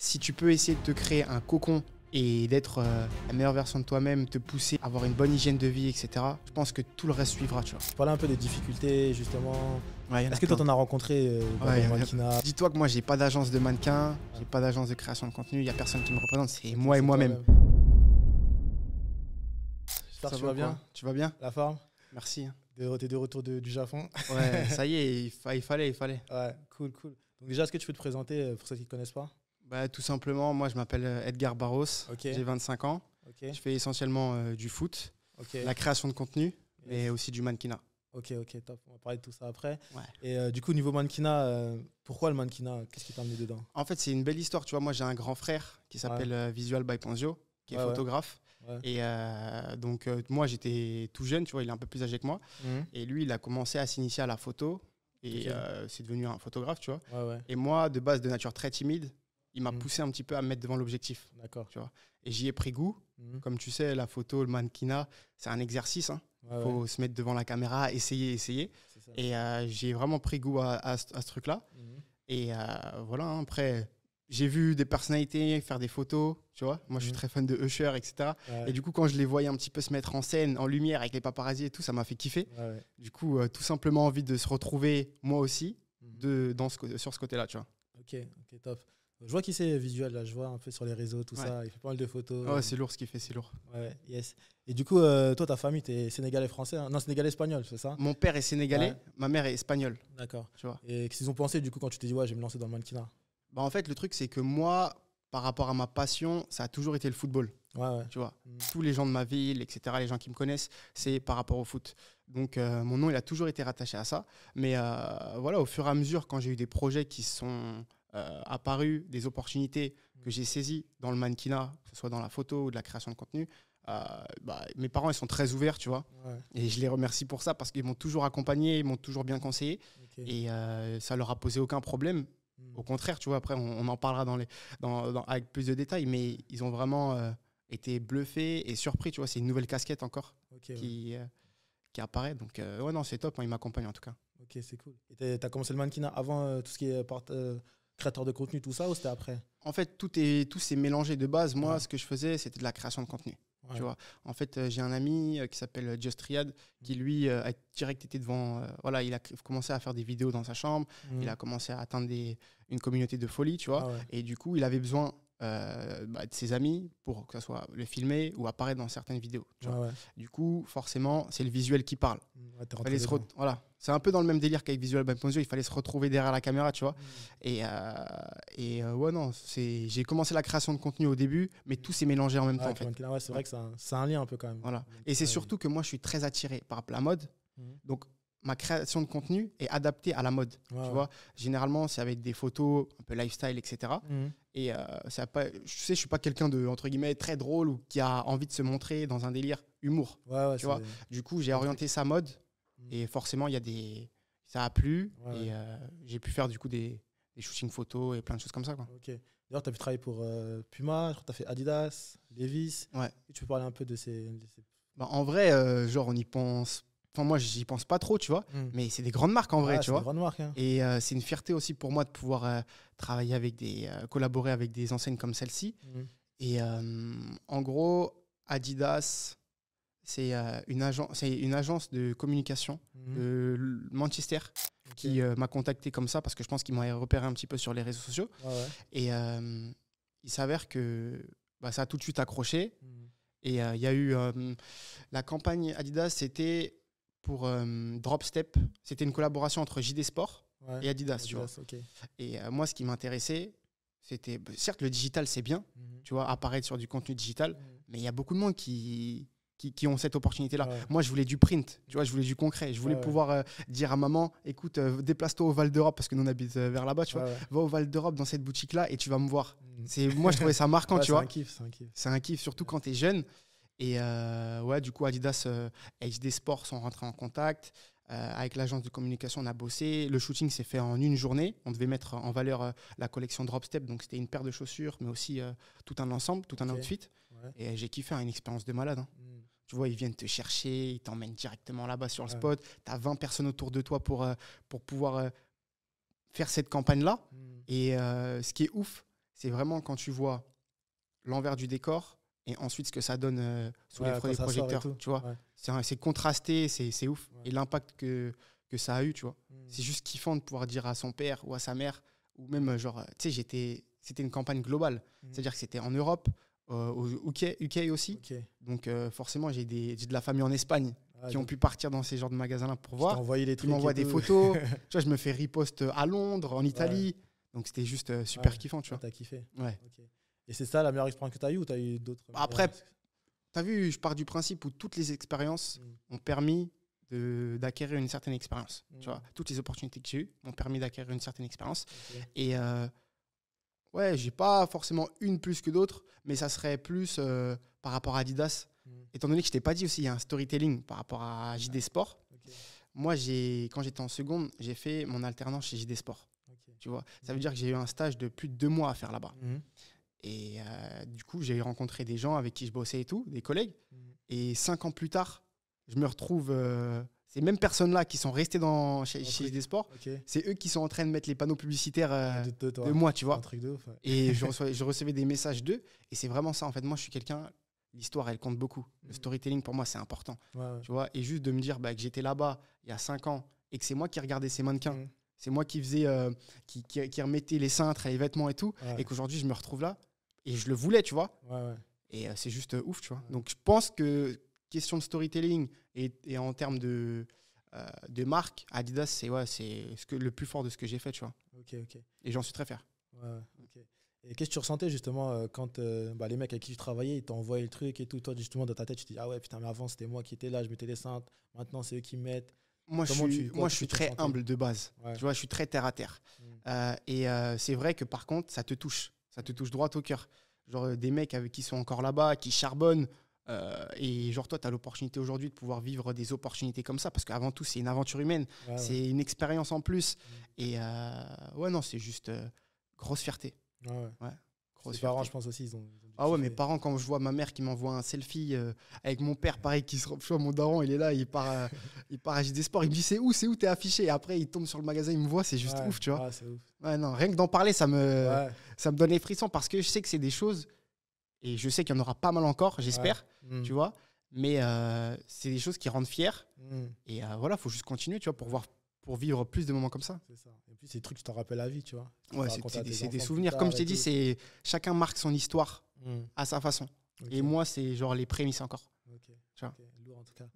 Si tu peux essayer de te créer un cocon et d'être la meilleure version de toi-même, te pousser à avoir une bonne hygiène de vie, etc., je pense que tout le reste suivra, tu vois. Tu parlais un peu des difficultés, justement. Ouais, Est-ce que toi, t'en as rencontré dans le mannequinat? Dis-toi que moi, j'ai pas d'agence de mannequin, j'ai pas d'agence de création de contenu, il y a personne qui me représente, c'est moi et moi-même. J'espère que tu vas bien. Tu vas bien? La forme? Merci. T'es de retour du Japon? Ouais, ça y est, il fallait. Ouais, cool. Donc déjà, est-ce que tu peux te présenter pour ceux qui ne te connaissent pas? Bah, tout simplement, moi, je m'appelle Edgar Barros, j'ai 25 ans. Je fais essentiellement du foot, la création de contenu, mais aussi du mannequinat. Ok, top. On va parler de tout ça après. Ouais. Et du coup, niveau mannequinat, pourquoi le mannequinat? Qu'est-ce qui t'a amené dedans? En fait, c'est une belle histoire. Tu vois, moi, j'ai un grand frère qui s'appelle Visual by Ponzio, qui est photographe. Ouais. Et donc, moi, j'étais tout jeune, tu vois, il est un peu plus âgé que moi. Et lui, il a commencé à s'initier à la photo. Et c'est devenu un photographe, tu vois. Et moi, de base, de nature très timide, il m'a poussé un petit peu à me mettre devant l'objectif. D'accord. Tu vois. Et j'y ai pris goût. Comme tu sais, la photo, le mannequinat, c'est un exercice. Il faut se mettre devant la caméra, essayer. Et j'ai vraiment pris goût à ce truc-là. Et voilà, après, j'ai vu des personnalités faire des photos, tu vois. Moi, je suis très fan de Usher, etc. Et du coup, quand je les voyais un petit peu se mettre en scène, en lumière, avec les paparazzis et tout, ça m'a fait kiffer. Du coup, tout simplement envie de se retrouver, moi aussi, sur ce côté-là, tu vois. Ok, top. Je vois qui c'est Visual, là. Je vois un peu sur les réseaux, tout ça. Il fait pas mal de photos. Oh, c'est lourd ce qu'il fait, c'est lourd. Ouais, yes. Et du coup, toi, ta famille, t'es sénégalais-français, hein? Non, sénégalais-espagnol, c'est ça? Mon père est sénégalais, ma mère est espagnole. D'accord. Tu vois. Et qu'est-ce qu'ils ont pensé, du coup, quand tu t'es dit, ouais, je vais me lancer dans le mannequinat? Bah, en fait, le truc, c'est que moi, par rapport à ma passion, ça a toujours été le football. Tu vois. Tous les gens de ma ville, etc., les gens qui me connaissent, c'est par rapport au foot. Donc, mon nom, il a toujours été rattaché à ça. Mais voilà, au fur et à mesure, quand j'ai eu des projets qui sont apparus, des opportunités que j'ai saisies dans le mannequinat, que ce soit dans la photo ou de la création de contenu, mes parents, ils sont très ouverts, tu vois. Et je les remercie pour ça parce qu'ils m'ont toujours accompagné, ils m'ont toujours bien conseillé. Et ça leur a posé aucun problème. Au contraire, tu vois, après, on en parlera avec plus de détails, mais ils ont vraiment été bluffés et surpris, tu vois. C'est une nouvelle casquette encore qui apparaît. Donc, ouais, non, c'est top, ils m'accompagnent en tout cas. Ok, c'est cool. Et tu as commencé le mannequinat avant tout ce qui est créateur de contenu, tout ça, ou c'était après? En fait, tout s'est mélangé de base. Moi, ce que je faisais, c'était de la création de contenu. Tu vois. En fait, j'ai un ami qui s'appelle Just Riyad, qui lui a direct été devant. Voilà, il a commencé à faire des vidéos dans sa chambre. Il a commencé à atteindre une communauté de folie, tu vois. Et du coup, il avait besoin de ses amis pour que ce soit le filmer ou apparaître dans certaines vidéos. Tu vois. Du coup, forcément, c'est le visuel qui parle. Voilà. C'est un peu dans le même délire qu'avec Visual by Ponzio, il fallait se retrouver derrière la caméra, tu vois. Et ouais, non, j'ai commencé la création de contenu au début, mais tout s'est mélangé en même temps. En fait. C'est vrai que c'est un lien un peu quand même. Voilà. Et c'est surtout que moi, je suis très attiré par la mode. Donc, ma création de contenu est adaptée à la mode. Tu vois. Généralement, c'est avec des photos un peu lifestyle, etc. Et je sais, je suis pas quelqu'un de, entre guillemets, très drôle ou qui a envie de se montrer dans un délire humour. Tu vois. Du coup, j'ai orienté ça mode. Et forcément, ça a plu. Et j'ai pu faire du coup des shootings photos et plein de choses comme ça. Quoi. D'ailleurs, tu as pu travailler pour Puma, tu as fait Adidas, Levi's. Et tu peux parler un peu de ces... Bah, en vrai, genre, on y pense... Enfin, moi, j'y pense pas trop, tu vois. Mais c'est des grandes marques en vrai, tu vois. Des grandes marques, hein. Et c'est une fierté aussi pour moi de pouvoir travailler avec collaborer avec des enseignes comme celle-ci. Et en gros, Adidas... C'est une agence de communication de Manchester qui m'a contacté comme ça parce que je pense qu'ils m'ont repéré un petit peu sur les réseaux sociaux. Et il s'avère que ça a tout de suite accroché. Et il y a eu la campagne Adidas, c'était pour Dropstep. C'était une collaboration entre JD Sport et Adidas. Tu vois. Et moi, ce qui m'intéressait, c'était... Certes, le digital, c'est bien, tu vois, apparaître sur du contenu digital, mais il y a beaucoup de monde qui ont cette opportunité-là. Moi, je voulais du print, tu vois, je voulais du concret. Je voulais pouvoir dire à maman, écoute, déplace-toi au Val d'Europe, parce que nous, on habite vers là-bas, tu vois. Va au Val d'Europe dans cette boutique-là et tu vas me voir. Moi, je trouvais ça marquant, tu vois. C'est un kiff, surtout quand tu es jeune. Et du coup, Adidas, HD Sport sont rentrés en contact. Avec l'agence de communication, on a bossé. Le shooting s'est fait en une journée. On devait mettre en valeur la collection Dropstep. Donc, c'était une paire de chaussures, mais aussi tout un ensemble, tout un outfit. Et j'ai kiffé, une expérience de malade. Tu vois, ils viennent te chercher, ils t'emmènent directement là-bas sur le spot. Tu as 20 personnes autour de toi pour pouvoir faire cette campagne-là. Et ce qui est ouf, c'est vraiment quand tu vois l'envers du décor et ensuite ce que ça donne sous les projecteurs. Tu vois, c'est contrasté, c'est ouf. Ouais. Et l'impact que ça a eu, tu vois. C'est juste kiffant de pouvoir dire à son père ou à sa mère, ou même, genre, tu sais, c'était une campagne globale. C'est-à-dire que c'était en Europe, au UK aussi. Donc, forcément, j'ai de la famille en Espagne qui ont pu partir dans ces genres de magasins-là pour voir. Ils m'envoient des photos. Tu vois, je me fais riposte à Londres, en Italie. Donc, c'était juste super kiffant, tu vois. T'as kiffé. Ouais. Et c'est ça la meilleure expérience que tu as eue ou tu as eu d'autres? Après, tu as vu, je pars du principe où toutes les expériences ont permis d'acquérir une certaine expérience. Tu vois, toutes les opportunités que j'ai eues m'ont permis d'acquérir une certaine expérience. Et ouais, j'ai pas forcément une plus que d'autres, mais ça serait plus par rapport à Adidas. Étant donné que je t'ai pas dit aussi, il y a un storytelling par rapport à JD Sport. Moi, quand j'étais en seconde, j'ai fait mon alternance chez JD Sport. Tu vois, ça veut dire que j'ai eu un stage de plus de 2 mois à faire là-bas. Et du coup, j'ai rencontré des gens avec qui je bossais et tout, des collègues. Et 5 ans plus tard, je me retrouve... ces mêmes personnes-là qui sont restées chez JD Sport, c'est eux qui sont en train de mettre les panneaux publicitaires de moi, tu vois. Un truc de ouf, ouais. Et je recevais des messages d'eux. Et c'est vraiment ça, en fait. Moi, je suis quelqu'un... L'histoire, elle compte beaucoup. Le storytelling, pour moi, c'est important. Tu vois, et juste de me dire que j'étais là-bas il y a 5 ans et que c'est moi qui regardais ces mannequins. C'est moi qui faisais... qui remettais les cintres et les vêtements et tout. Et qu'aujourd'hui, je me retrouve là. Et je le voulais, tu vois. Et c'est juste ouf, tu vois. Donc, je pense que question de storytelling et en termes de marque, Adidas, c'est le plus fort de ce que j'ai fait, tu vois. Et j'en suis très fier. Et qu'est-ce que tu ressentais justement quand les mecs avec qui tu travaillais, ils t'envoyaient le truc et tout. Toi, justement, dans ta tête, tu te dis, ah ouais, putain, mais avant, c'était moi qui étais là, je mettais les cintres. Maintenant, c'est eux qui mettent. Moi, je suis très humble de base. Tu vois, je suis très terre à terre. Et c'est vrai que par contre, ça te touche. Ça te touche droit au cœur. Genre des mecs qui sont encore là-bas, qui charbonnent. Et genre toi, tu as l'opportunité aujourd'hui de pouvoir vivre des opportunités comme ça. Parce qu'avant tout, c'est une aventure humaine. C'est une expérience en plus. Et ouais, non, c'est juste grosse fierté. Mes parents, je pense aussi, ils ont mes parents, quand je vois ma mère qui m'envoie un selfie avec mon père, pareil, je vois mon daron, il est là, il part à JD Sport, il me dit c'est où t'es affiché, et après il tombe sur le magasin, il me voit, c'est juste ouf, tu vois. C'est ouf. Non, rien que d'en parler, ça me donne les frissons, parce que je sais que c'est des choses, et je sais qu'il y en aura pas mal encore, j'espère, tu vois, mais c'est des choses qui rendent fiers, et voilà, faut juste continuer, tu vois, pour vivre plus de moments comme ça. C'est ça. Et puis, c'est des trucs que tu te rappelles à la vie, tu vois. Ouais, c'est des souvenirs. Comme je t'ai dit, chacun marque son histoire à sa façon. Et moi, c'est genre les prémices encore. Tu vois. Lourd en tout cas.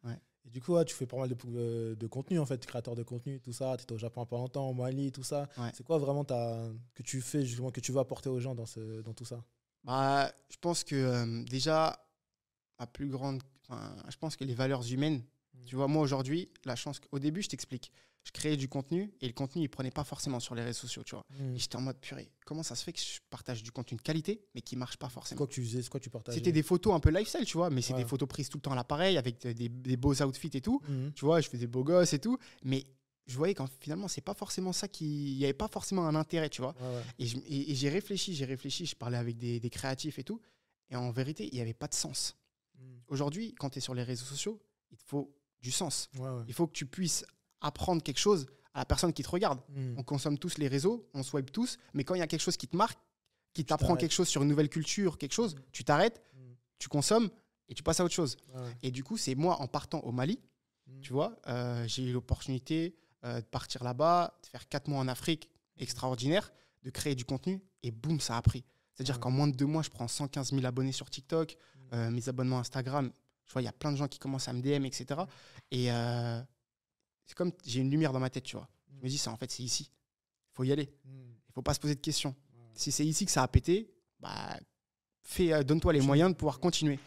Et du coup, tu fais pas mal de contenu, en fait, créateur de contenu, tout ça. Tu étais au Japon il n'y a pas longtemps, au Mali, tout ça. C'est quoi vraiment que tu fais, justement, que tu veux apporter aux gens dans tout ça? Je pense que déjà, je pense que les valeurs humaines, tu vois, moi aujourd'hui, la chance, au début, je t'explique. Je créais du contenu et le contenu, il prenait pas forcément sur les réseaux sociaux, tu vois. Et j'étais en mode, purée, comment ça se fait que je partage du contenu de qualité, mais qui marche pas forcément? Quoi que tu faisais, c'est quoi tu partageais? C'était des photos un peu lifestyle, tu vois, mais c'est des photos prises tout le temps à l'appareil, avec des beaux outfits et tout. Tu vois, je fais des beaux gosses et tout. Mais je voyais qu'en finalement, c'est pas forcément ça il y avait pas forcément un intérêt, tu vois. Et j'ai réfléchi, je parlais avec des créatifs et tout. Et en vérité, il y avait pas de sens. Aujourd'hui, quand tu es sur les réseaux sociaux, il te faut du sens. Il faut que tu puisses apprendre quelque chose à la personne qui te regarde. On consomme tous les réseaux, on swipe tous, mais quand il y a quelque chose qui te marque, qui t'apprend quelque chose sur une nouvelle culture, quelque chose, tu t'arrêtes, tu consommes et tu passes à autre chose. Et du coup, c'est moi, en partant au Mali, tu vois, j'ai eu l'opportunité de partir là-bas, de faire 4 mois en Afrique, extraordinaire, de créer du contenu, et boum, ça a pris. C'est-à-dire qu'en moins de 2 mois, je prends 115 000 abonnés sur TikTok, mes abonnements Instagram, je vois, il y a plein de gens qui commencent à me DM, etc. Et c'est comme j'ai une lumière dans ma tête, tu vois. Je me dis, en fait, c'est ici. Il faut y aller. Il ne faut pas se poser de questions. Si c'est ici que ça a pété, donne-toi les moyens de pouvoir continuer.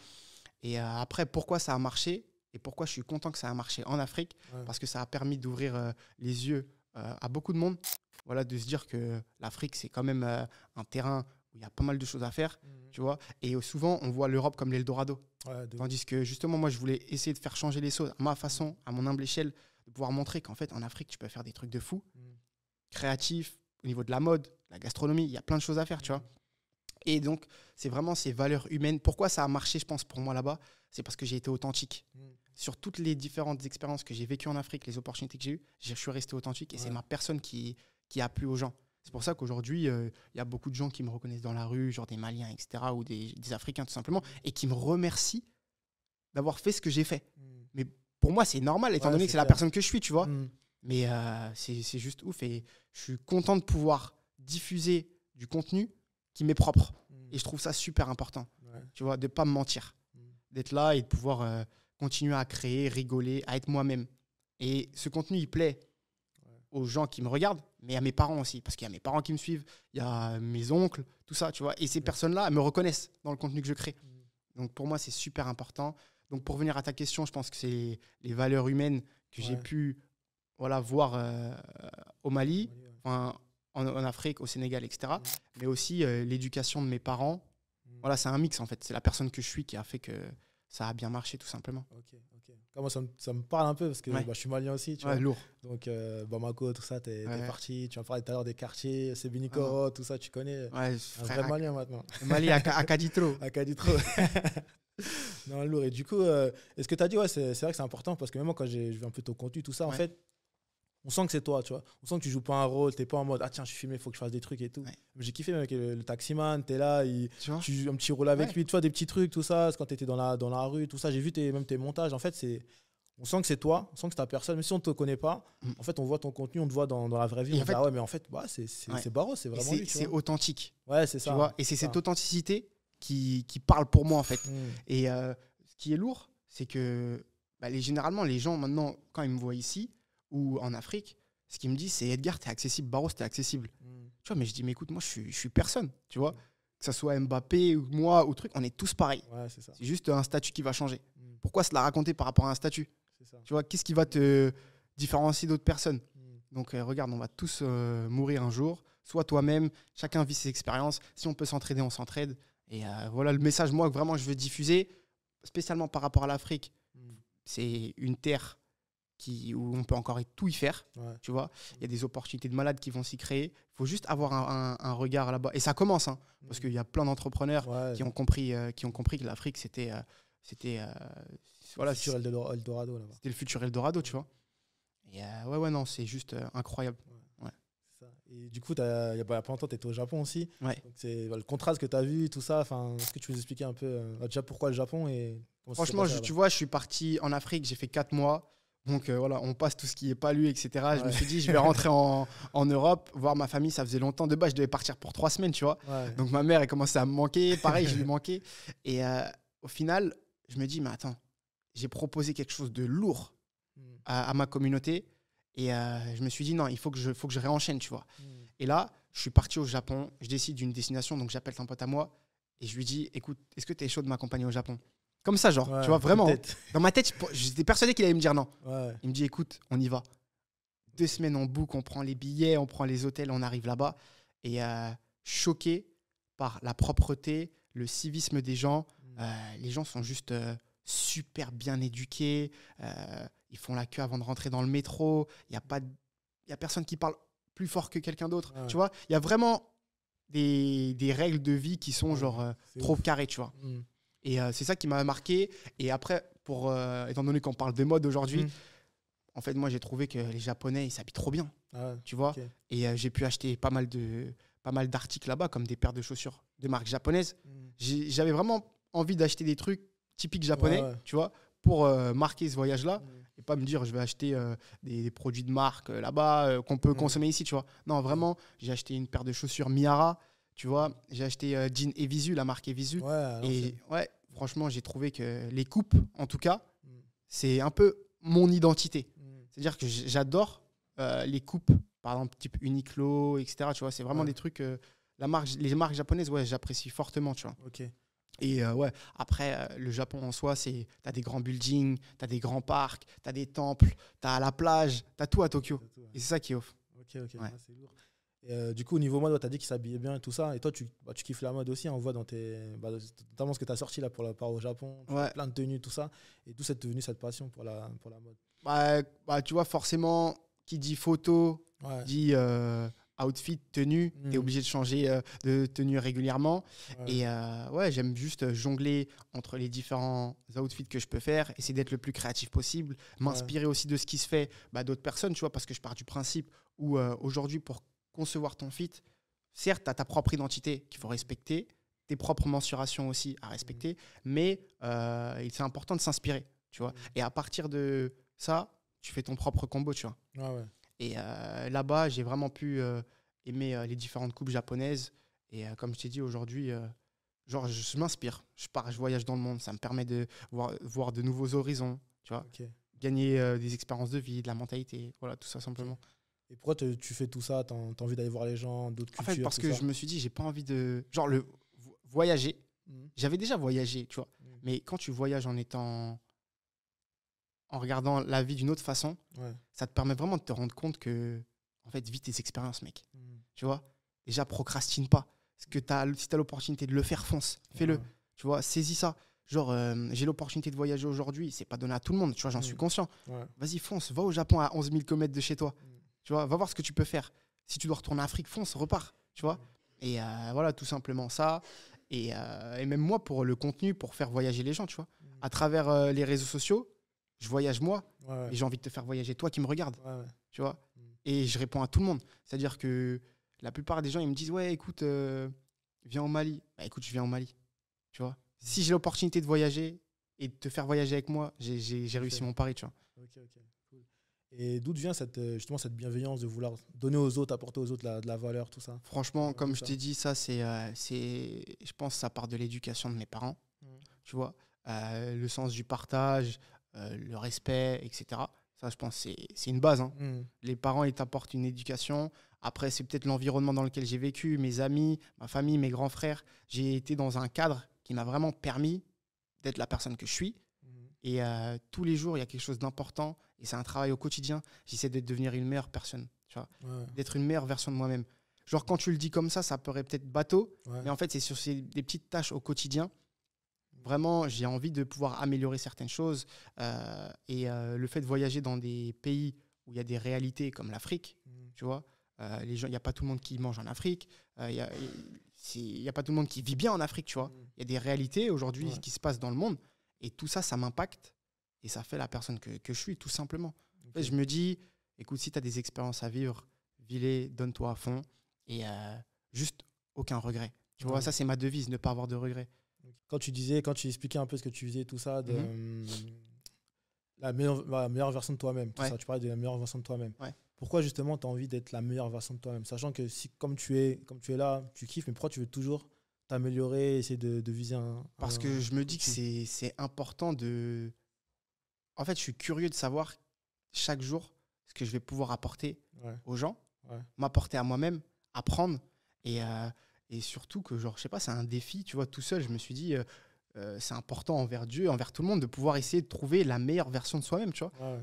Et après, pourquoi ça a marché et pourquoi je suis content que ça a marché en Afrique? Parce que ça a permis d'ouvrir les yeux à beaucoup de monde. Voilà, de se dire que l'Afrique, c'est quand même un terrain où il y a pas mal de choses à faire, tu vois. Et souvent, on voit l'Europe comme l'Eldorado. Tandis que, justement, moi, je voulais essayer de faire changer les choses à ma façon, à mon humble échelle, de pouvoir montrer qu'en fait, en Afrique, tu peux faire des trucs de fou, créatifs, au niveau de la mode, la gastronomie, il y a plein de choses à faire, tu vois. Et donc, c'est vraiment ces valeurs humaines. Pourquoi ça a marché, je pense, pour moi là-bas? C'est parce que j'ai été authentique. Sur toutes les différentes expériences que j'ai vécues en Afrique, les opportunités que j'ai eues, je suis resté authentique et c'est ma personne qui a plu aux gens. C'est pour ça qu'aujourd'hui, il y a beaucoup de gens qui me reconnaissent dans la rue, genre des Maliens, etc., ou des Africains tout simplement, et qui me remercient d'avoir fait ce que j'ai fait. Mais pour moi, c'est normal, étant donné que c'est la personne que je suis, tu vois. Mais c'est juste ouf, et je suis content de pouvoir diffuser du contenu qui m'est propre. Et je trouve ça super important, tu vois, de ne pas me mentir, d'être là et de pouvoir continuer à créer, rigoler, à être moi-même. Et ce contenu, il plaît aux gens qui me regardent, mais à mes parents aussi, parce qu'il y a mes parents qui me suivent, il y a mes oncles, tout ça, tu vois. Et ces personnes-là, elles me reconnaissent dans le contenu que je crée. Donc pour moi, c'est super important. Donc pour revenir à ta question, je pense que c'est les valeurs humaines que j'ai pu voir au Mali, en Afrique, au Sénégal, etc. Mais aussi l'éducation de mes parents. Voilà, c'est un mix en fait. C'est la personne que je suis qui a fait que ça a bien marché, tout simplement. Ok. Moi, ça me parle un peu parce que je suis malien aussi. Tu vois. Lourd. Donc, Bamako, tout ça, t'es parti. Tu m'as parlé tout à l'heure des quartiers, Sébinikoro, tout ça, tu connais. Ouais, un vrai malien maintenant. Mali à Kaditro. À Kaditro. Non, lourd. Et du coup, est-ce que tu as dit, c'est vrai que c'est important parce que même moi, quand j'ai vu un peu ton contenu, tout ça, en fait, on sent que c'est toi, tu vois. On sent que tu joues pas un rôle, t'es pas en mode, ah tiens, je suis filmé, il faut que je fasse des trucs et tout. J'ai kiffé même avec le taximan, t'es là, tu joues un petit rôle avec lui, tu vois, des petits trucs, tout ça, quand t'étais dans la rue, tout ça. J'ai vu même tes montages. En fait, on sent que c'est toi, on sent que c'est ta personne. Même si on ne te connaît pas, en fait, on voit ton contenu, on te voit dans la vraie vie. On dit, mais en fait, c'est Baro, c'est vraiment lui. C'est authentique. Ouais, c'est ça. Tu vois, et c'est cette authenticité qui parle pour moi, en fait. Et ce qui est lourd, c'est que généralement, les gens, maintenant, quand ils me voient ici ou en Afrique, ce qu'ils me disent, c'est Edgar, t'es accessible, Baro, t'es accessible. Tu vois, mais je dis, mais écoute, moi, je suis personne, tu vois. Que ce soit Mbappé ou moi ou truc, on est tous pareils. Ouais, c'est ça. C'est juste un statut qui va changer. Pourquoi se la raconter par rapport à un statut? Tu vois, qu'est-ce qui va te différencier d'autres personnes? Donc, regarde, on va tous mourir un jour. Sois toi-même, chacun vit ses expériences. Si on peut s'entraider, on s'entraide. Et voilà le message, moi, que vraiment je veux diffuser, spécialement par rapport à l'Afrique. C'est une terre où on peut encore tout y faire. Tu vois, il y a des opportunités de malades qui vont s'y créer. Il faut juste avoir un regard là-bas. Et ça commence, hein, parce qu'il y a plein d'entrepreneurs qui ont compris que l'Afrique, c'était voilà, le futur Eldorado là-bas. C'était le futur Eldorado, tu vois. Et non, c'est juste incroyable. Ça. Et du coup, il y a pas longtemps, tu étais au Japon aussi. Donc c'est le contraste que tu as vu, tout ça. Est-ce que tu peux nous expliquer un peu déjà pourquoi le Japon et franchement, tu vois, je suis parti en Afrique, j'ai fait 4 mois. Donc voilà, on passe tout ce qui est pas lu, etc. Je me suis dit, je vais rentrer en Europe, voir ma famille, ça faisait longtemps. De base, je devais partir pour 3 semaines, tu vois. Donc ma mère, elle commençait à me manquer. Pareil, je lui manquais. Et au final, je me dis, mais attends, j'ai proposé quelque chose de lourd à ma communauté. Et je me suis dit, non, il faut que je réenchaîne, tu vois. Et là, je suis parti au Japon. Je décide d'une destination, donc j'appelle un pote à moi. Et je lui dis, écoute, est-ce que tu es chaud de m'accompagner au Japon? Comme ça, genre, tu vois, vraiment. Dans ma tête, j'étais persuadé qu'il allait me dire non. Il me dit, écoute, on y va. 2 semaines, on book, on prend les billets, on prend les hôtels, on arrive là-bas. Et choqué par la propreté, le civisme des gens. Les gens sont juste super bien éduqués. Ils font la queue avant de rentrer dans le métro. Il y a personne qui parle plus fort que quelqu'un d'autre. Tu vois, il y a vraiment des règles de vie qui sont genre trop carrées, tu vois. Et c'est ça qui m'a marqué. Et après, étant donné qu'on parle de mode aujourd'hui, en fait, moi, j'ai trouvé que les Japonais, ils s'habillent trop bien. Tu vois. Et j'ai pu acheter pas mal d'articles là-bas, comme des paires de chaussures de marque japonaise. J'avais vraiment envie d'acheter des trucs typiques japonais, tu vois, pour marquer ce voyage-là. Et pas me dire, je vais acheter des produits de marque là-bas qu'on peut consommer ici, tu vois. Non, vraiment, j'ai acheté une paire de chaussures Miara. Tu vois, j'ai acheté Jean Evisu, la marque Evisu. Et franchement, j'ai trouvé que les coupes, en tout cas, c'est un peu mon identité. C'est-à-dire que j'adore les coupes, par exemple, type Uniqlo, etc. Tu vois, c'est vraiment des trucs, les marques japonaises, j'apprécie fortement, tu vois. Et après, le Japon en soi, tu as des grands buildings, tu as des grands parcs, tu as des temples, tu as la plage, tu as tout à Tokyo. Et c'est ça qui est ouf. C'est lourd. Et du coup, au niveau mode, tu as dit qu'il s'habillait bien et tout ça. Et toi, tu kiffes la mode aussi. On voit dans notamment ce que tu as sorti là pour la part au Japon. Plein de tenues, tout ça. Et d'où c'est devenu cette passion pour la mode? Tu vois, forcément, qui dit photo, dit outfit, tenue. Tu es obligé de changer de tenue régulièrement. Et j'aime juste jongler entre les différents outfits que je peux faire. Essayer d'être le plus créatif possible. M'inspirer aussi de ce qui se fait d'autres personnes, tu vois, parce que je pars du principe où aujourd'hui, pour concevoir ton fit, certes, tu as ta propre identité qu'il faut respecter, tes propres mensurations aussi à respecter, mais c'est important de s'inspirer, tu vois. Et à partir de ça, tu fais ton propre combo, tu vois. Ah ouais. Et là-bas, j'ai vraiment pu aimer les différentes coupes japonaises. Et comme je t'ai dit aujourd'hui, genre, je m'inspire. Je pars, je voyage dans le monde. Ça me permet de voir de nouveaux horizons, tu vois. Ok. Gagner des expériences de vie, de la mentalité. Voilà, tout ça simplement. Et pourquoi tu fais tout ça? T'as envie d'aller voir les gens, d'autres cultures? En fait, parce tout que ça je me suis dit, j'ai pas envie de. Genre, voyager. J'avais déjà voyagé, tu vois. Mais quand tu voyages en regardant la vie d'une autre façon, ça te permet vraiment de te rendre compte que, en fait, vis tes expériences, mec. Tu vois, déjà, procrastine pas. Parce que si tu as l'opportunité de le faire, fonce. Fais-le. Tu vois, saisis ça. Genre, j'ai l'opportunité de voyager aujourd'hui. C'est pas donné à tout le monde. Tu vois, j'en suis conscient. Vas-y, fonce. Va au Japon à 11 000 km de chez toi. Tu vois, va voir ce que tu peux faire. Si tu dois retourner en Afrique, fonce, repars. Tu vois. Et voilà, tout simplement ça. Et même moi, pour le contenu, pour faire voyager les gens, tu vois. À travers les réseaux sociaux, je voyage moi, et j'ai envie de te faire voyager toi qui me regardes, tu vois. Et je réponds à tout le monde. C'est-à-dire que la plupart des gens, ils me disent, ouais, écoute, viens au Mali. Bah écoute, je viens au Mali, tu vois. Si j'ai l'opportunité de voyager et de te faire voyager avec moi, j'ai réussi mon pari, tu vois. Ok, cool. Et d'où vient justement cette bienveillance de vouloir donner aux autres, apporter aux autres de la valeur, tout ça? Franchement, comme je t'ai dit, ça, je pense que ça part de l'éducation de mes parents, tu vois. Le sens du partage, le respect, etc. Ça, je pense que c'est une base. Les parents, ils t'apportent une éducation. Après, c'est peut-être l'environnement dans lequel j'ai vécu, mes amis, ma famille, mes grands frères. J'ai été dans un cadre qui m'a vraiment permis d'être la personne que je suis. Et tous les jours, il y a quelque chose d'important. Et c'est un travail au quotidien. J'essaie de devenir une meilleure personne, tu vois, d'être une meilleure version de moi-même. Genre, quand tu le dis comme ça paraît peut-être bateau. Mais en fait, c'est sur des petites tâches au quotidien. Vraiment, j'ai envie de pouvoir améliorer certaines choses. Le fait de voyager dans des pays où il y a des réalités comme l'Afrique, tu vois, il n'y a pas tout le monde qui mange en Afrique. Il n'y a pas tout le monde qui vit bien en Afrique, tu vois. Il y a des réalités aujourd'hui qui se passent dans le monde. Et tout ça, ça m'impacte. Et ça fait la personne que je suis, tout simplement. En fait, je me dis, écoute, si tu as des expériences à vivre, vis-les, donne-toi à fond. Et juste aucun regret. Tu vois, ça, c'est ma devise, ne pas avoir de regrets. Quand tu expliquais un peu ce que tu faisais, tout ça, la meilleure version de toi-même, tout ça, tu parlais de la meilleure version de toi-même. Pourquoi justement tu as envie d'être la meilleure version de toi-même? Sachant que si, comme tu es là, tu kiffes, mais pourquoi tu veux toujours t'améliorer, essayer de viser Parce que je me dis que c'est important de... En fait, je suis curieux de savoir chaque jour ce que je vais pouvoir apporter aux gens, m'apporter à moi-même, apprendre. Et surtout que, genre, je sais pas, c'est un défi, tu vois, tout seul, je me suis dit, c'est important envers Dieu, envers tout le monde, de pouvoir essayer de trouver la meilleure version de soi-même, tu vois.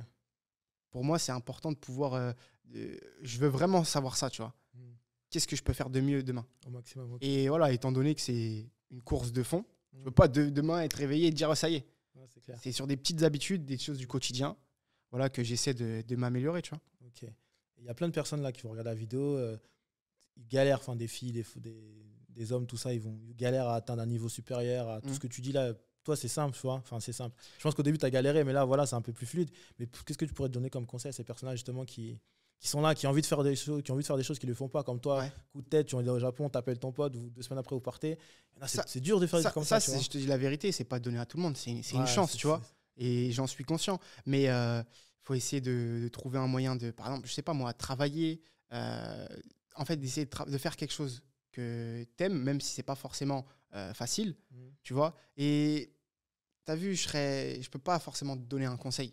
Pour moi, c'est important de pouvoir... je veux vraiment savoir ça, tu vois. Qu'est-ce que je peux faire de mieux demain? Au maximum. Et voilà, étant donné que c'est une course de fond, je ne veux pas demain être réveillé et dire, ça y est. C'est sur des petites habitudes, des choses du quotidien, voilà, que j'essaie de m'améliorer, tu vois. Ok. Il y a plein de personnes là qui vont regarder la vidéo, ils galèrent, enfin des filles, des hommes, tout ça, ils galèrent à atteindre un niveau supérieur à tout ce que tu dis là. Toi, c'est simple, tu vois. Enfin, c'est simple. Je pense qu'au début, tu as galéré, mais là, voilà, c'est un peu plus fluide. Mais qu'est-ce que tu pourrais te donner comme conseil à ces personnes justement qui sont là, qui ont envie de faire des choses, qui ne le font pas, comme toi, coup de tête, tu vas au Japon, tu appelles ton pote, 2 semaines après, vous partez. C'est dur de faire des choses comme ça. Je te dis la vérité, c'est pas donné à tout le monde. C'est une chance, tu vois. Et j'en suis conscient. Mais il faut essayer de trouver un moyen de, par exemple, je sais pas moi, travailler. En fait, d'essayer de faire quelque chose que t'aimes, même si c'est pas forcément facile, tu vois. Et t'as vu, je peux pas forcément te donner un conseil.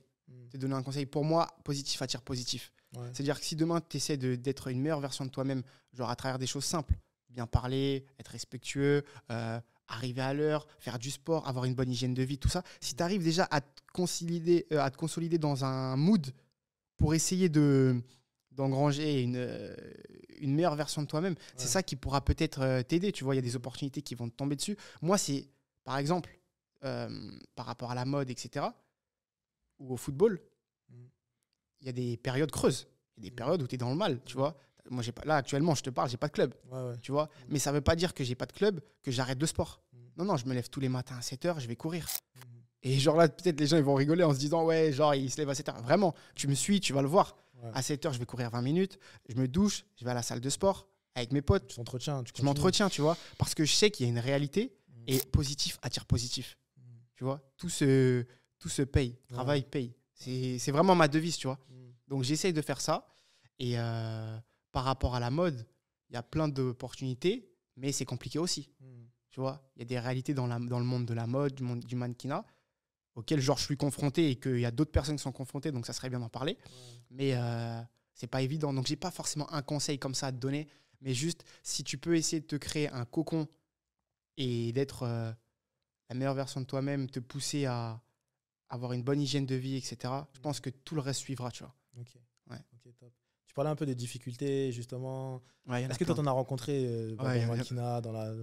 Te donner un conseil. Pour moi, positif attire positif. C'est-à-dire que si demain, tu essaies d'être une meilleure version de toi-même, genre à travers des choses simples, bien parler, être respectueux, arriver à l'heure, faire du sport, avoir une bonne hygiène de vie, tout ça, si tu arrives déjà à te consolider dans un mood pour essayer d'engranger une meilleure version de toi-même, c'est ça qui pourra peut-être t'aider. Tu vois, il y a des opportunités qui vont te tomber dessus. Moi, c'est, par exemple, par rapport à la mode, etc., ou au football, il y a des périodes creuses. Il y a des périodes où tu es dans le mal, tu vois. Moi, là, actuellement, je te parle, j'ai pas de club, tu vois. Mais ça veut pas dire que j'ai pas de club, que j'arrête le sport. Non, je me lève tous les matins à 7h, je vais courir. Et genre là, peut-être les gens ils vont rigoler en se disant, ouais, genre, il se lève à 7h. Vraiment, tu me suis, tu vas le voir. Ouais. À 7 heures, je vais courir 20 minutes. Je me douche, je vais à la salle de sport avec mes potes. Tu t'entretiens. Je m'entretiens, tu vois, parce que je sais qu'il y a une réalité et positif attire positif. Tu vois, tout se paye. Travail paye. C'est vraiment ma devise, tu vois. Donc, j'essaye de faire ça. Et par rapport à la mode, il y a plein d'opportunités, mais c'est compliqué aussi. Tu vois, il y a des réalités dans le monde de la mode, du mannequinat, auxquelles genre, je suis confronté et qu'il y a d'autres personnes qui sont confrontées, donc ça serait bien d'en parler. Mais c'est pas évident. Donc, j'ai pas forcément un conseil comme ça à te donner, mais juste si tu peux essayer de te créer un cocon et d'être la meilleure version de toi-même, te pousser à avoir une bonne hygiène de vie, etc., je pense que tout le reste suivra, tu vois. Ok, top. Tu parlais un peu des difficultés, justement. Ouais, est-ce que toi, t'en as rencontré dans le mannequinat, dans la...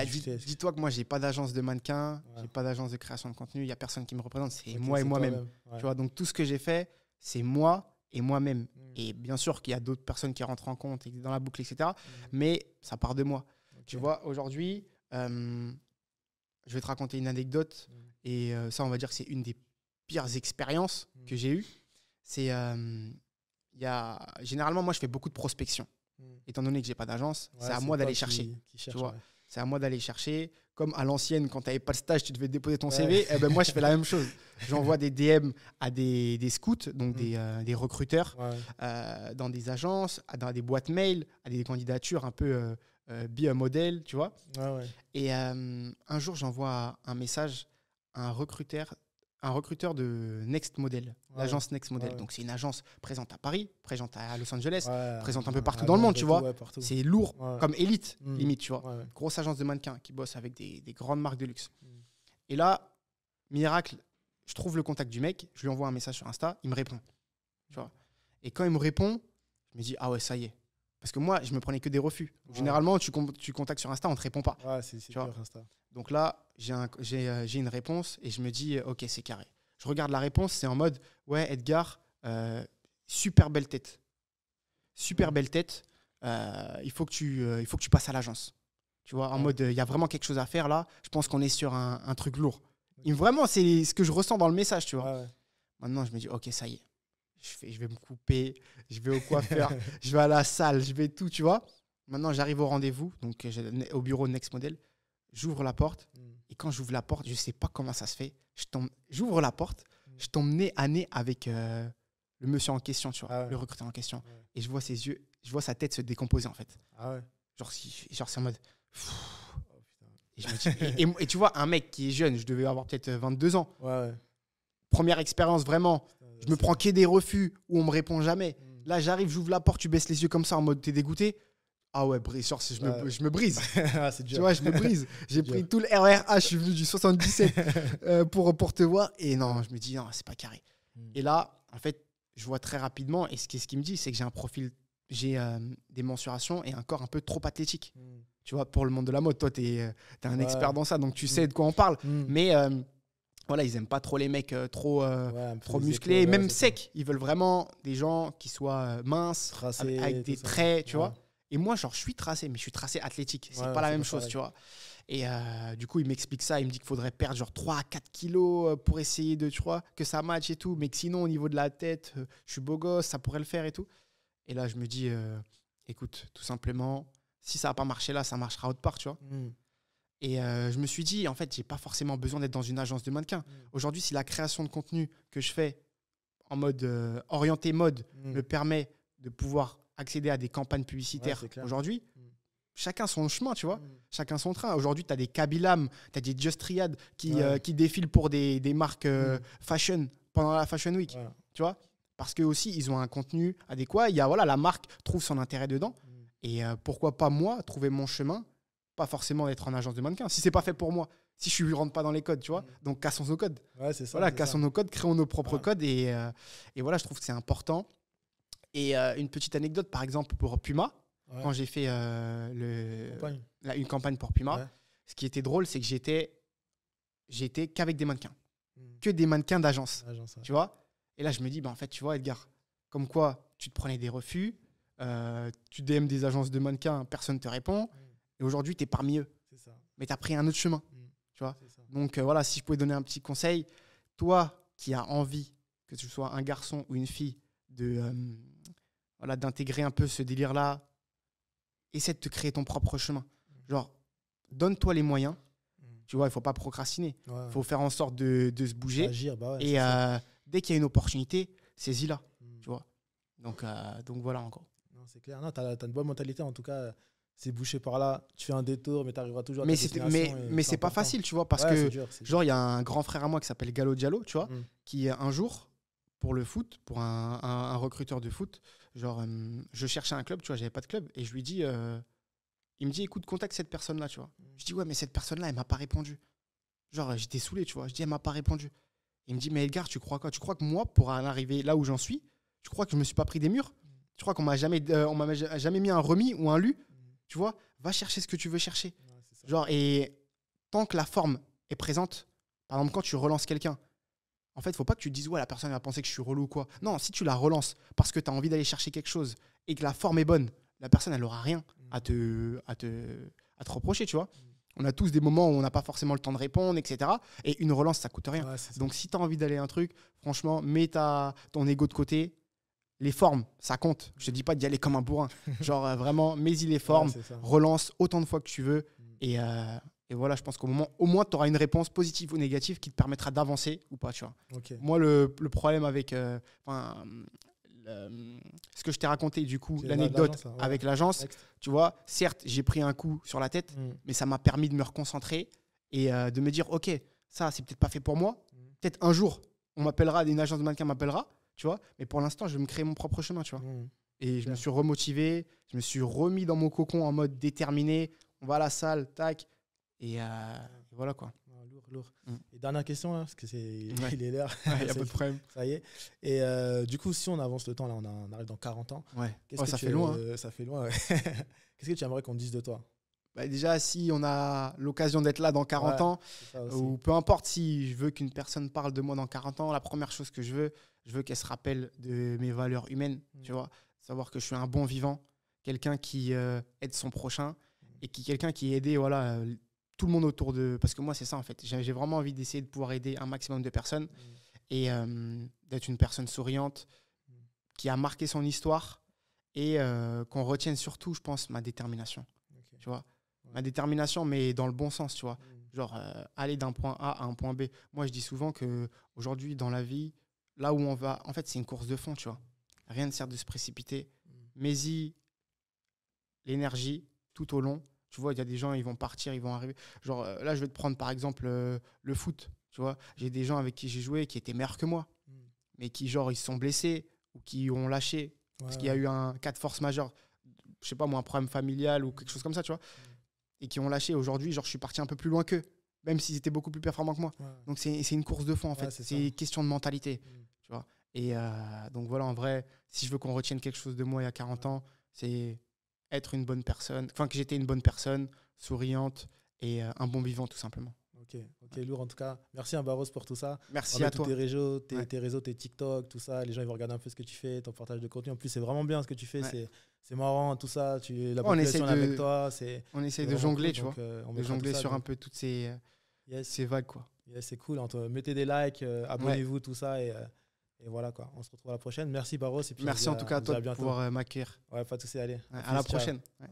Dis-toi que moi, j'ai pas d'agence de mannequin, j'ai pas d'agence de création de contenu, il y a personne qui me représente, c'est moi et moi-même. Tu vois, donc tout ce que j'ai fait, c'est moi et moi-même. Et bien sûr qu'il y a d'autres personnes qui rentrent en compte dans la boucle, etc. Mais ça part de moi. Tu vois, aujourd'hui, je vais te raconter une anecdote et ça, on va dire que c'est une des pires expériences que j'ai eues. C'est... généralement, moi, je fais beaucoup de prospection. Étant donné que j'ai pas d'agence, c'est à moi d'aller chercher. Tu vois, c'est à moi d'aller chercher. Comme à l'ancienne, quand tu n'avais pas le stage, tu devais déposer ton CV. Eh ben, moi, je fais la même chose. J'envoie des DM à des scouts, donc des recruteurs, dans des agences, dans des boîtes mail, à des candidatures un peu be a model, tu vois. Et un jour, j'envoie un message à un recruteur de Next Model, l'agence Next Model. Donc, c'est une agence présente à Paris, présente à Los Angeles, présente un peu partout dans le monde, tu vois. C'est lourd, comme Elite, limite, tu vois. Grosse agence de mannequins qui bosse avec des grandes marques de luxe. Et là, miracle, je trouve le contact du mec, je lui envoie un message sur Insta, il me répond. Tu vois. Et quand il me répond, je me dis, ah ouais, ça y est. Parce que moi, je me prenais que des refus. Généralement, tu contactes sur Insta, on ne te répond pas. C'est dur, Insta. Donc là, j'ai une réponse et je me dis, ok, c'est carré. Je regarde la réponse, c'est en mode, ouais, Edgar, super belle tête. Super belle tête. Il faut que tu passes à l'agence. Tu vois, en mode, il y a vraiment quelque chose à faire là. Je pense qu'on est sur un truc lourd. Vraiment, c'est ce que je ressens dans le message, tu vois. Maintenant, je me dis, ok, ça y est. Je vais me couper, je vais au coiffeur, je vais à la salle, je vais tout, tu vois. Maintenant, j'arrive au rendez-vous, donc au bureau de Next Model. J'ouvre la porte et quand j'ouvre la porte, je ne sais pas comment ça se fait. J'ouvre la porte, je tombe nez à nez avec le monsieur en question, tu vois, le recruteur en question. Et je vois ses yeux, je vois sa tête se décomposer en fait. Genre c'est en mode... Et, je me dis, et tu vois, un mec qui est jeune, je devais avoir peut-être 22 ans. Première expérience vraiment. Je me prends que des refus où on me répond jamais. Là, j'arrive, j'ouvre la porte, tu baisses les yeux comme ça en mode t'es dégoûté. Ah ouais, genre, je me brise. C'est dur. Tu vois, je me brise. J'ai pris tout le RER A, je suis venu du 77 pour te voir. Et non, je me dis, non, c'est pas carré. Et là, en fait, je vois très rapidement, et ce qu'il me dit, c'est que j'ai un profil, j'ai des mensurations et un corps un peu trop athlétique. Tu vois, pour le monde de la mode, toi, t'es un expert dans ça, donc tu sais de quoi on parle. Mais voilà, ils aiment pas trop les mecs trop musclés, épaules, même secs. Ils veulent vraiment des gens qui soient minces, tracés, avec des traits, tu vois. Et moi, genre, je suis tracé, mais je suis tracé athlétique. C'est pas la même chose, tu vois. Et du coup, il m'explique ça. Il me dit qu'il faudrait perdre genre 3 à 4 kilos pour essayer de, tu vois, que ça matche et tout. Mais que sinon, au niveau de la tête, je suis beau gosse, ça pourrait le faire et tout. Et là, je me dis, écoute, tout simplement, si ça n'a pas marché là, ça marchera autre part, tu vois. Et je me suis dit, en fait, j'ai pas forcément besoin d'être dans une agence de mannequins. Aujourd'hui, si la création de contenu que je fais en mode orienté mode me permet de pouvoir accéder à des campagnes publicitaires aujourd'hui, chacun son chemin, tu vois. Chacun son train. Aujourd'hui, tu as des Kabilam, tu as des Just Triad qui défilent pour des marques fashion pendant la Fashion Week, tu vois. Parce qu'eux aussi, ils ont un contenu adéquat. Il y a, voilà, la marque trouve son intérêt dedans. Et pourquoi pas moi trouver mon chemin, pas forcément être en agence de mannequin. Si c'est pas fait pour moi, si je ne rentre pas dans les codes, tu vois. Donc, cassons nos codes. C'est ça. Voilà, cassons nos codes, créons nos propres codes. Et voilà, je trouve que c'est important. Et une petite anecdote, par exemple, pour Puma, quand j'ai fait une campagne pour Puma, ce qui était drôle, c'est que j'étais qu'avec des mannequins. Que des mannequins d'agence. Tu vois. Et là, je me dis, en fait, tu vois, Edgar, comme quoi tu te prenais des refus, tu DM des agences de mannequins, personne ne te répond. Et aujourd'hui, tu es parmi eux. Mais tu as pris un autre chemin. Tu vois. Donc, voilà, si je pouvais donner un petit conseil, toi qui as envie, que tu sois un garçon ou une fille, voilà, d'intégrer un peu ce délire-là. Essaie de te créer ton propre chemin. Genre, donne-toi les moyens. Tu vois, il ne faut pas procrastiner. Il faut faire en sorte de se bouger. Agir, bah ouais, et dès qu'il y a une opportunité, saisis-la. Tu vois. Donc voilà encore. Non, c'est clair. Non, tu as une bonne mentalité. En tout cas, c'est bouché par là. Tu fais un détour, mais tu arriveras toujours à ta destination. Mais c'est pas facile, tu vois. Parce que, c'est dur. Genre, il y a un grand frère à moi qui s'appelle Gallo Diallo, tu vois, qui un jour, pour le foot, pour un recruteur de foot, genre, je cherchais un club, tu vois, j'avais pas de club. Et je lui dis... il me dit, écoute, contacte cette personne-là, tu vois. Je dis, ouais, mais cette personne-là, elle m'a pas répondu. Genre, j'étais saoulé, tu vois. Je dis, elle m'a pas répondu. Il me dit, mais Edgar, tu crois quoi? Tu crois que moi, pour en arriver là où j'en suis, tu crois que je me suis pas pris des murs? Tu crois qu'on m'a jamais mis un remis ou un lu? Tu vois, va chercher ce que tu veux chercher. Ouais, genre, et tant que la forme est présente, par exemple, quand tu relances quelqu'un, en fait, il faut pas que tu te dises, ouais, la personne va penser que je suis relou ou quoi. Non, si tu la relances parce que tu as envie d'aller chercher quelque chose et que la forme est bonne, la personne, elle n'aura rien à te reprocher, tu vois. On a tous des moments où on n'a pas forcément le temps de répondre, etc. Et une relance, ça coûte rien. Ouais, donc, si tu as envie d'aller à un truc, franchement, mets ton ego de côté. Les formes, ça compte. Je te dis pas d'y aller comme un bourrin. Genre, vraiment, mets-y les formes, relance autant de fois que tu veux. Et voilà, je pense qu'au moins, tu auras une réponse positive ou négative qui te permettra d'avancer ou pas, tu vois. Okay. Moi, le problème avec... ce que je t'ai raconté, du coup, l'anecdote avec l'agence, tu vois, certes, j'ai pris un coup sur la tête, mais ça m'a permis de me reconcentrer et de me dire, OK, ça, c'est peut-être pas fait pour moi. Peut-être un jour, on m'appellera, une agence de mannequin m'appellera, tu vois, mais pour l'instant, je vais me créer mon propre chemin, tu vois. Et je me suis remotivé, je me suis remis dans mon cocon en mode déterminé, on va à la salle, tac, et voilà, quoi. Lourd. Et dernière question, hein, parce que il est l'heure. Il n'y a pas de problème. Ça y est. Et du coup, si on avance le temps, là, on arrive dans 40 ans. Ouais. Ça fait loin. Ça fait loin, ouais. Qu'est-ce que tu aimerais qu'on dise de toi? Bah déjà, si on a l'occasion d'être là dans 40 ans, ou peu importe si je veux qu'une personne parle de moi dans 40 ans, la première chose que je veux qu'elle se rappelle de mes valeurs humaines, tu vois, savoir que je suis un bon vivant, quelqu'un qui aide son prochain et quelqu'un qui est aidé, voilà, tout le monde autour de... Parce que moi, c'est ça, en fait. J'ai vraiment envie d'essayer de pouvoir aider un maximum de personnes et d'être une personne souriante qui a marqué son histoire et qu'on retienne surtout, je pense, ma détermination. Okay. Tu vois, ma détermination, mais dans le bon sens, tu vois. Genre, aller d'un point A à un point B. Moi, je dis souvent qu'aujourd'hui, dans la vie, là où on va... En fait, c'est une course de fond, tu vois. Rien ne sert de se précipiter. Mais-y l'énergie tout au long. Tu vois, il y a des gens, ils vont partir, ils vont arriver. Genre, là, je vais te prendre, par exemple, le foot. Tu vois, j'ai des gens avec qui j'ai joué qui étaient meilleurs que moi, mais qui, genre, ils se sont blessés ou qui ont lâché parce qu'il y a eu un cas de force majeure. Je sais pas, moi, un problème familial ou quelque chose comme ça, tu vois. Et qui ont lâché. Aujourd'hui, genre, je suis parti un peu plus loin qu'eux, même s'ils étaient beaucoup plus performants que moi. Donc, c'est une course de fond, en fait. C'est une question de mentalité, tu vois. Et donc, voilà, en vrai, si je veux qu'on retienne quelque chose de moi il y a 40 ans, c'est... être une bonne personne, enfin que j'étais une bonne personne, souriante et un bon vivant tout simplement. Ok, lourd en tout cas. Merci Barros pour tout ça. Merci à toi. Tes réseaux, tes TikTok, tout ça, les gens ils vont regarder un peu ce que tu fais, ton partage de contenu. En plus, c'est vraiment bien ce que tu fais, c'est marrant, tout ça. La population est avec toi. On essaie de jongler, cool, tu vois, de jongler sur un peu toutes ces vagues, quoi. C'est cool. Mettez des likes, abonnez-vous, tout ça et voilà quoi, on se retrouve à la prochaine. Merci Barros. Et puis merci en tout cas à toi de pouvoir m'accueillir. Ouais, pas de soucis, allez. À la prochaine. Ouais.